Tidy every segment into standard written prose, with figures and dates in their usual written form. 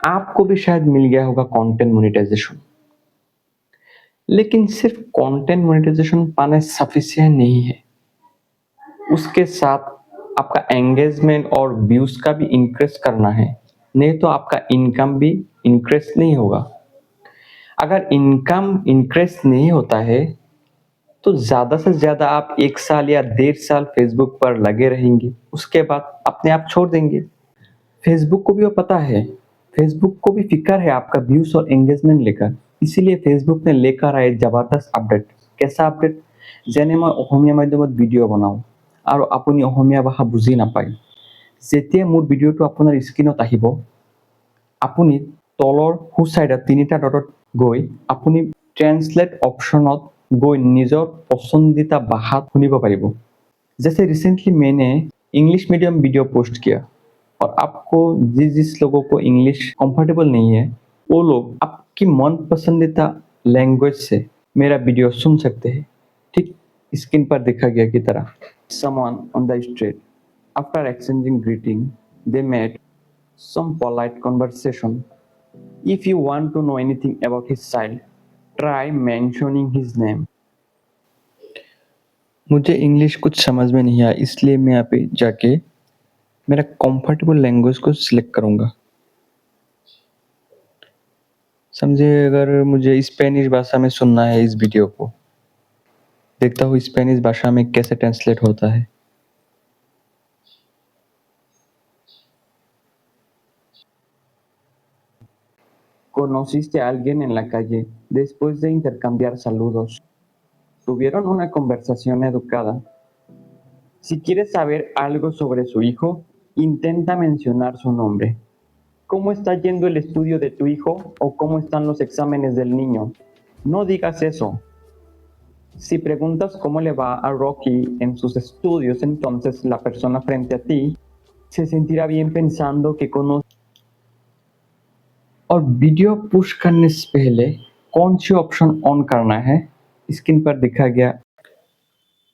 आपको भी शायद मिल गया होगा कंटेंट मोनेटाइजेशन। लेकिन सिर्फ कंटेंट मोनेटाइजेशन पाना सफिशिएंट नहीं है। उसके साथ आपका एंगेजमेंट और व्यूज का भी इंक्रीज करना है, नहीं तो आपका इनकम भी इंक्रीज नहीं होगा। अगर इनकम इंक्रीज नहीं होता है तो ज्यादा से ज्यादा आप 1 साल या 1.5 साल फेसबुक पर लगे रहेंगे, उसके बाद अपने आप छोड़ देंगे। फेसबुक को भी वो पता है, फेसबुक को भी फिक्र है आपका व्यूज और एंगेजमेंट लेकर। इसीलिए फेसबुक ने लेकर आए जबरदस्त আপডেট। কেঁচা আপডেট, যেনে মই অসমীয়া মাধ্যমত ভিডিঅ' বনাওঁ আৰু আপুনি অসমীয়া ভাষা বুজি নাপায়, যেতিয়া মোৰ ভিডিঅ'টো আপোনাৰ স্ক্ৰীনত আহিব, আপুনি তলৰ সো চাইডত 3টা ডটত গৈ আপুনি ট্ৰান্সলেট অপশনত গৈ নিজৰ পছন্দিতা ভাষাত শুনিব পাৰিব। जैसे रिसेंटली मैंने इंग्लिश मीडियम वीडियो पोस्ट किया और आपको जिस लोगों को इंग्लिश कंफर्टेबल नहीं है, वो लोग आपकी मन पसंदीदा लैंग्वेज से मेरा वीडियो सुन सकते हैं, ठीक स्क्रीन पर देखा गया की तरह। Someone on the street, after exchanging greeting, they made some polite conversation. If you want to know anything about his child, try mentioning his name. मुझे इंग्लिश कुछ समझ में नहीं आया, इसलिए मैं यहाँ पे जाके मेरा कंफर्टेबल लैंग्वेज को सिलेक्ट करूँगा। समझे, अगर मुझे स्पेनिश भाषा में सुनना है इस वीडियो को, देखता हूँ स्पेनिश भाषा में कैसे ट्रांसलेट होता है। ¿Conociste a alguien en la calle después de intercambiar saludos? ¿Tuvieron una conversación educada? Si quieres saber algo sobre su hijo, intenta mencionar su nombre. ¿Cómo está yendo el estudio de tu hijo o cómo están los exámenes del niño? No digas eso. Si preguntas cómo le va a Rocky en sus estudios, entonces la persona frente a ti se sentirá bien pensando que conoce। और video push करने से पहले कौन C option on करना है, screen पर दिखा गया।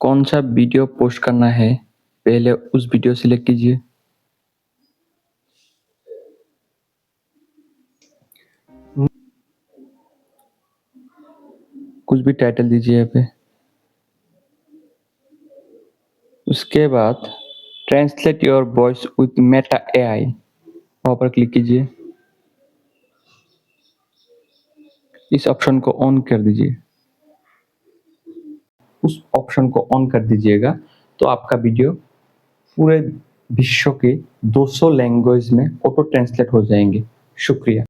कौन सा वीडियो पोस्ट करना है, पहले उस वीडियो सिलेक्ट कीजिए। कुछ भी टाइटल दीजिए यहाँ पे। उसके बाद translate your voice with Meta AI, वहाँ पर क्लिक कीजिए। इस ऑप्शन को ऑन कर दीजिए। उस ऑप्शन को ऑन कर दीजिएगा तो आपका वीडियो पूरे विश्व के 200 लैंग्वेज में ऑटो ट्रांसलेट हो जाएंगे। शुक्रिया।